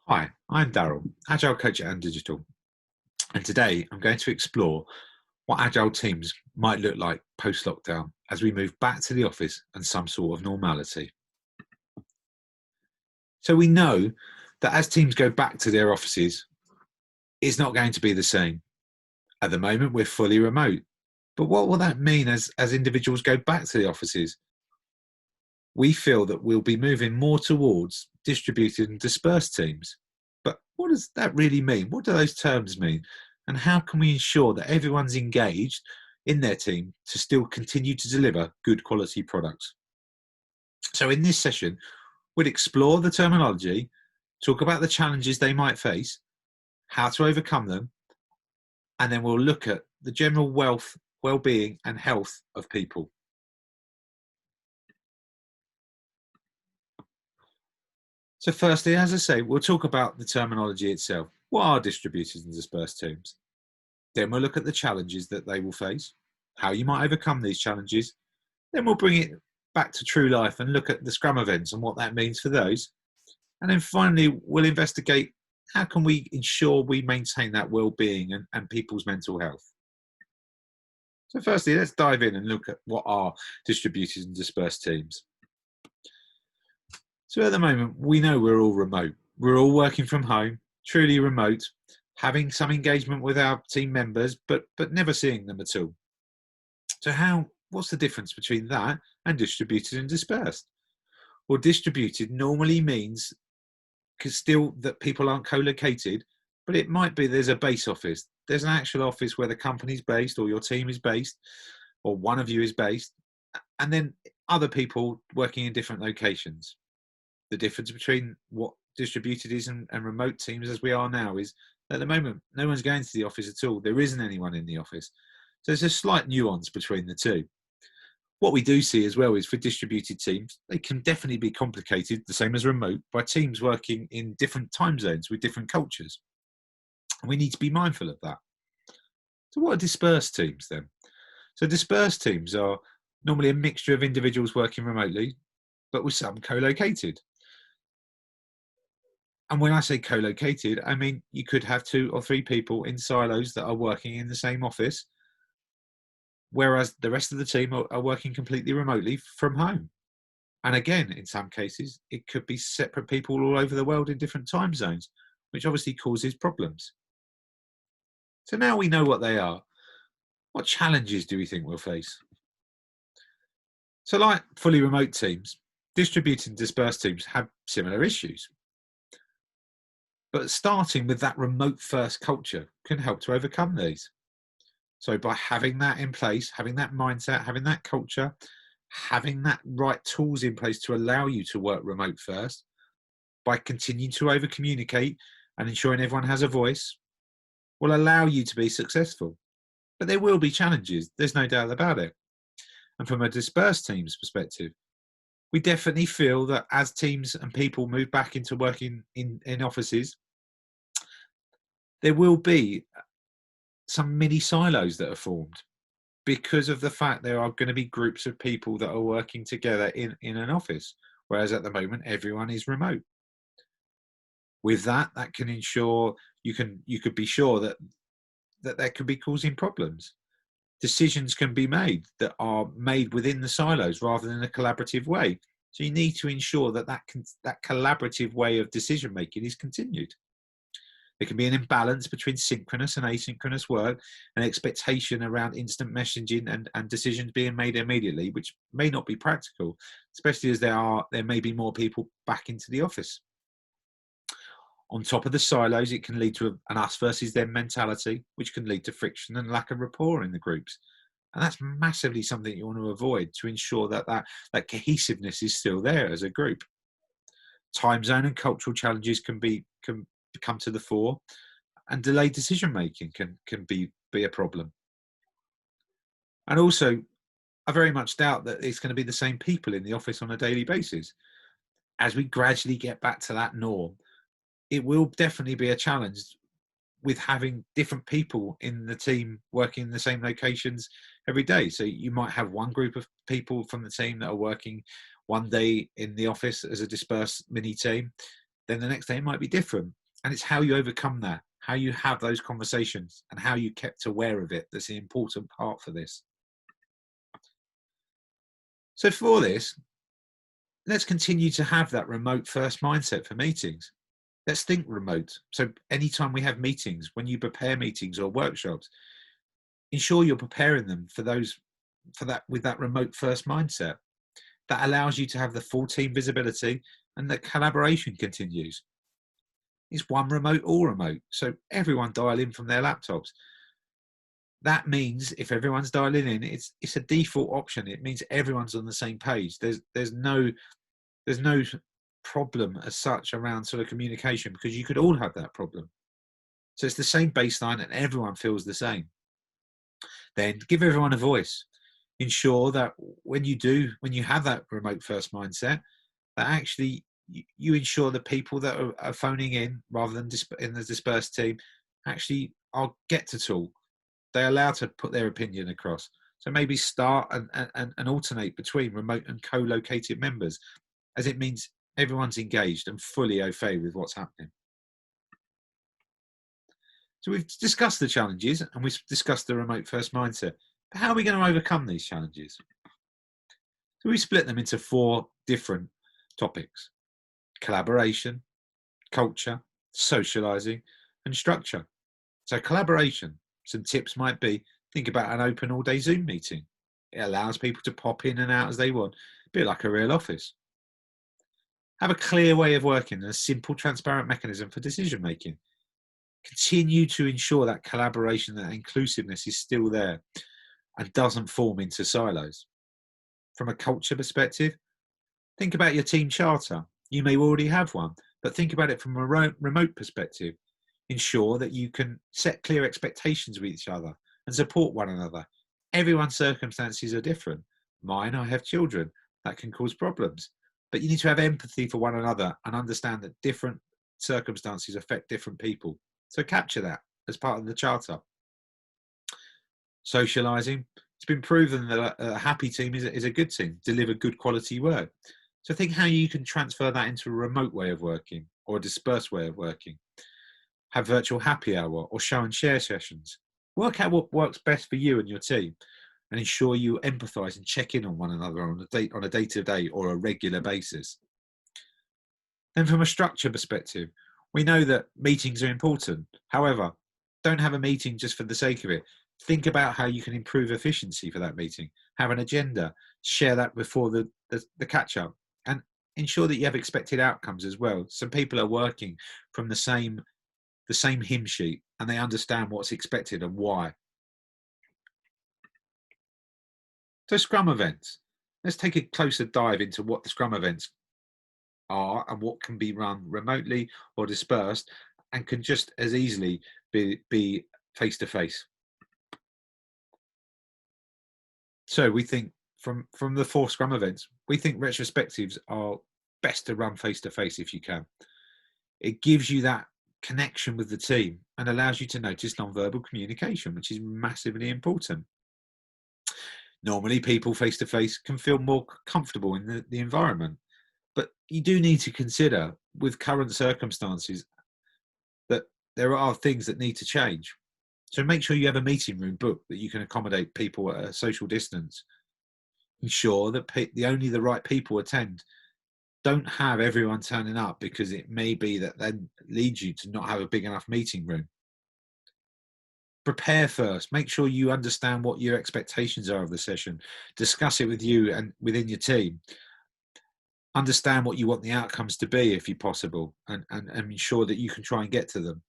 Hi, I'm Daryl, Agile coach at Digital, and today I'm going to explore what Agile teams might look like post-lockdown as we move back to the office and some sort of normality. So we know that as teams go back to their offices, it's not going to be the same. At the moment, we're fully remote, but what will that mean as individuals go back to the offices? We feel that we'll be moving more towards distributed and dispersed teams. But what does that really mean? What do those terms mean? And how can we ensure that everyone's engaged in their team to still continue to deliver good quality products? So, in this session, we'll explore the terminology, talk about the challenges they might face, how to overcome them, and then we'll look at the general well-being, and health of people. So firstly, as I say, we'll talk about the terminology itself. What are distributed and dispersed teams? Then we'll look at the challenges that they will face, how you might overcome these challenges. Then we'll bring it back to true life and look at the Scrum events and what that means for those. And then finally, we'll investigate how can we ensure we maintain that well-being and people's mental health. So firstly, let's dive in and look at what are distributed and dispersed teams. So at the moment, we know we're all remote. We're all working from home, truly remote, having some engagement with our team members, but never seeing them at all. So what's the difference between that and distributed and dispersed? Well, distributed normally means still that people aren't co-located, but it might be there's a base office. There's an actual office where the company's based or your team is based or one of you is based, and then other people working in different locations. The difference between what distributed is and remote teams as we are now is at the moment no one's going to the office at all. There isn't anyone in the office, so there's a slight nuance between the two. What we do see as well is for distributed teams, they can definitely be complicated, the same as remote, by teams working in different time zones with different cultures, and we need to be mindful of that. So what are dispersed teams then? So dispersed teams are normally a mixture of individuals working remotely but with some co-located. And when I say co-located, I mean you could have 2 or 3 people in silos that are working in the same office, whereas the rest of the team are working completely remotely from home. And again, in some cases, it could be separate people all over the world in different time zones, which obviously causes problems. So now we know what they are. What challenges do we think we'll face? So like fully remote teams, distributed and dispersed teams have similar issues. But starting with that remote first culture can help to overcome these. So by having that in place, having that mindset, having that culture, having that right tools in place to allow you to work remote first, by continuing to over communicate and ensuring everyone has a voice, will allow you to be successful. But there will be challenges, there's no doubt about it. And from a dispersed team's perspective, we definitely feel that as teams and people move back into working in offices, there will be some mini silos that are formed because of the fact there are going to be groups of people that are working together in an office, whereas at the moment everyone is remote. With that can ensure you could be sure that could be causing problems. Decisions can be made that are made within the silos rather than a collaborative way. So you need to ensure that collaborative way of decision making is continued. There can be an imbalance between synchronous and asynchronous work, an expectation around instant messaging and decisions being made immediately, which may not be practical, especially as there may be more people back into the office. On top of the silos, it can lead to an us versus them mentality, which can lead to friction and lack of rapport in the groups. And that's massively something you want to avoid to ensure that cohesiveness is still there as a group. Time zone and cultural challenges can come to the fore, and delayed decision making can be a problem. And also, I very much doubt that it's going to be the same people in the office on a daily basis. As we gradually get back to that norm, it will definitely be a challenge with having different people in the team working in the same locations every day. So you might have one group of people from the team that are working one day in the office as a dispersed mini team, then the next day it might be different. And it's how you overcome that, how you have those conversations, and how you kept aware of it that's the important part for this. So for this, let's continue to have that remote first mindset for meetings. Let's think remote. So anytime we have meetings, when you prepare meetings or workshops, ensure you're preparing them for that with that remote first mindset. That allows you to have the full team visibility, and that collaboration continues. It's one remote, all remote. So everyone dial in from their laptops. That means if everyone's dialing in, it's a default option. It means everyone's on the same page. There's no problem as such around sort of communication, because you could all have that problem. So it's the same baseline and everyone feels the same. Then give everyone a voice. Ensure that when you have that remote first mindset, that actually you ensure the people that are phoning in rather than in the dispersed team actually get to talk. They're allowed to put their opinion across. So maybe start and alternate between remote and co-located members, as it means everyone's engaged and fully au fait with what's happening. So we've discussed the challenges and we've discussed the remote first mindset. But how are we going to overcome these challenges? So we split them into 4 different topics: collaboration, culture, socializing, and structure. So collaboration, some tips might be, think about an open all-day Zoom meeting. It allows people to pop in and out as they want, a bit like a real office. Have a clear way of working and a simple, transparent mechanism for decision making. Continue to ensure that collaboration, that inclusiveness is still there and doesn't form into silos. From a culture perspective, think about your team charter. You may already have one, but think about it from a remote perspective. Ensure that you can set clear expectations with each other and support one another. Everyone's circumstances are different. Mine, I have children. That can cause problems. But you need to have empathy for one another and understand that different circumstances affect different people. So capture that as part of the charter. Socializing. It's been proven that a happy team is a good team, deliver good quality work. So think how you can transfer that into a remote way of working or a dispersed way of working. Have virtual happy hour or show and share sessions. Work out what works best for you and your team, and ensure you empathize and check in on one another on a day-to-day or a regular basis. Then from a structure perspective, we know that meetings are important. However, don't have a meeting just for the sake of it. Think about how you can improve efficiency for that meeting. Have an agenda, share that before the catch-up, and ensure that you have expected outcomes as well. Some people are working from the same hymn sheet and they understand what's expected and why. So Scrum events. Let's take a closer dive into what the Scrum events are and what can be run remotely or dispersed and can just as easily be face-to-face. So we think from the 4 Scrum events, we think retrospectives are best to run face-to-face if you can. It gives you that connection with the team and allows you to notice non-verbal communication, which is massively important. Normally, people face-to-face can feel more comfortable in the environment, but you do need to consider, with current circumstances, that there are things that need to change. So make sure you have a meeting room booked that you can accommodate people at a social distance. Ensure that only the right people attend. Don't have everyone turning up, because it may be that then leads you to not have a big enough meeting room. Prepare first. Make sure you understand what your expectations are of the session. Discuss it with you and within your team. Understand what you want the outcomes to be, if possible, and ensure that you can try and get to them.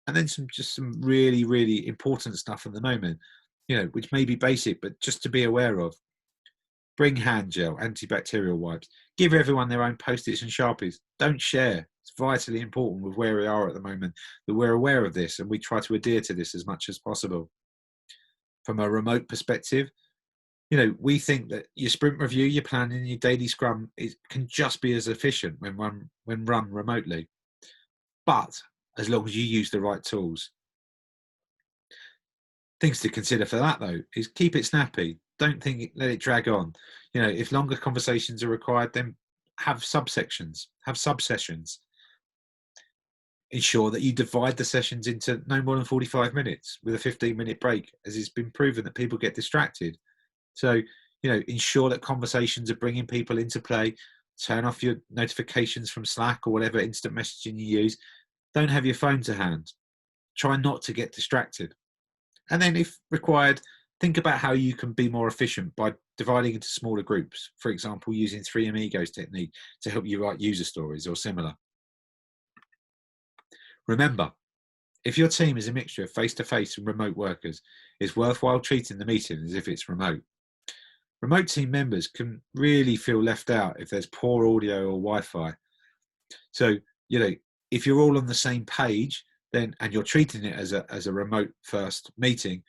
And then some really, really important stuff at the moment, which may be basic, but just to be aware of. Bring hand gel, antibacterial wipes. Give everyone their own Post-its and Sharpies. Don't share. It's vitally important with where we are at the moment that we're aware of this and we try to adhere to this as much as possible. From a remote perspective, we think that your sprint review, your planning, your daily Scrum can just be as efficient when run remotely. But as long as you use the right tools. Things to consider for that, though, is keep it snappy. Don't let it drag on. If longer conversations are required, then have subsections, have sub-sessions. Ensure that you divide the sessions into no more than 45 minutes with a 15-minute break, as it's been proven that people get distracted. So, ensure that conversations are bringing people into play. Turn off your notifications from Slack or whatever instant messaging you use. Don't have your phone to hand. Try not to get distracted. And then, if required, think about how you can be more efficient by dividing into smaller groups. For example, using 3 Amigos technique to help you write user stories or similar. Remember, if your team is a mixture of face-to-face and remote workers, it's worthwhile treating the meeting as if it's remote. Remote team members can really feel left out if there's poor audio or Wi-Fi. So, if you're all on the same page, then and you're treating it as a remote first meeting,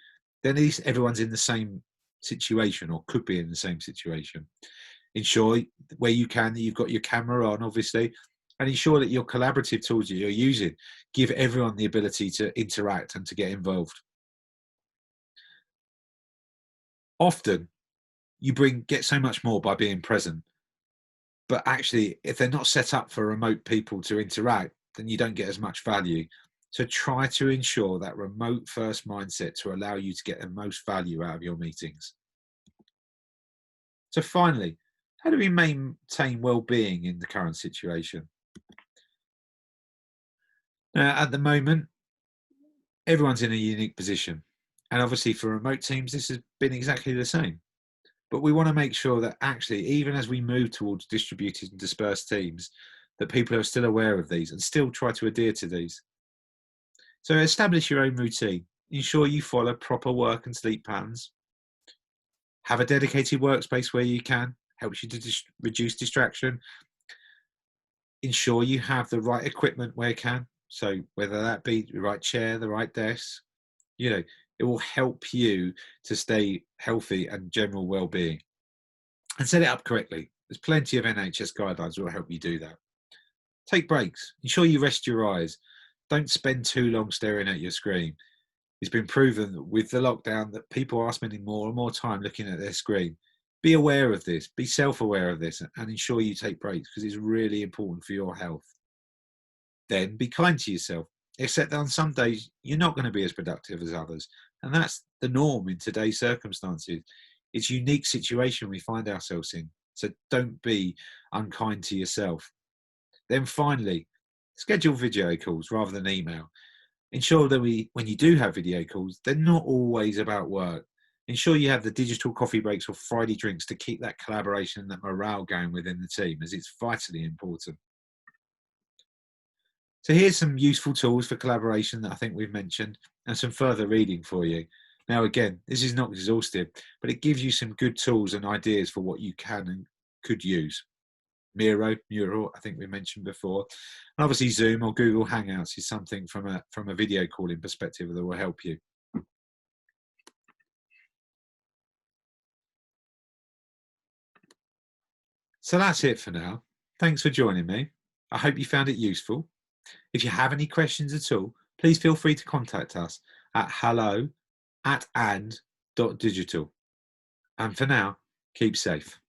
then at least everyone's in the same situation or could be in the same situation. Ensure where you can that you've got your camera on, obviously, and ensure that your collaborative tools that you're using give everyone the ability to interact and to get involved. Often, you get so much more by being present. But actually, if they're not set up for remote people to interact, then you don't get as much value. So try to ensure that remote first mindset to allow you to get the most value out of your meetings. So finally, how do we maintain well-being in the current situation? Now, at the moment, everyone's in a unique position. And obviously for remote teams, this has been exactly the same. But we want to make sure that actually, even as we move towards distributed and dispersed teams, that people are still aware of these and still try to adhere to these. So establish your own routine. Ensure you follow proper work and sleep patterns. Have a dedicated workspace where you can. Helps you to reduce distraction. Ensure you have the right equipment where you can. So whether that be the right chair, the right desk, it will help you to stay healthy and general well-being. And set it up correctly. There's plenty of NHS guidelines that will help you do that. Take breaks. Ensure you rest your eyes. Don't spend too long staring at your screen. It's been proven that with the lockdown that people are spending more and more time looking at their screen. Be aware of this. Be self-aware of this and ensure you take breaks because it's really important for your health. Then be kind to yourself. Except that on some days you're not going to be as productive as others. And that's the norm in today's circumstances. It's a unique situation we find ourselves in. So don't be unkind to yourself. Then finally, schedule video calls rather than email. Ensure that when you do have video calls, they're not always about work. Ensure you have the digital coffee breaks or Friday drinks to keep that collaboration and that morale going within the team, as it's vitally important. So here's some useful tools for collaboration that I think we've mentioned and some further reading for you. Now, again, this is not exhaustive, but it gives you some good tools and ideas for what you can and could use. Mural, I think we mentioned before. And obviously Zoom or Google Hangouts is something from a video calling perspective that will help you. So that's it for now. Thanks for joining me. I hope you found it useful. If you have any questions at all, please feel free to contact us at hello@and.digital. And for now, keep safe.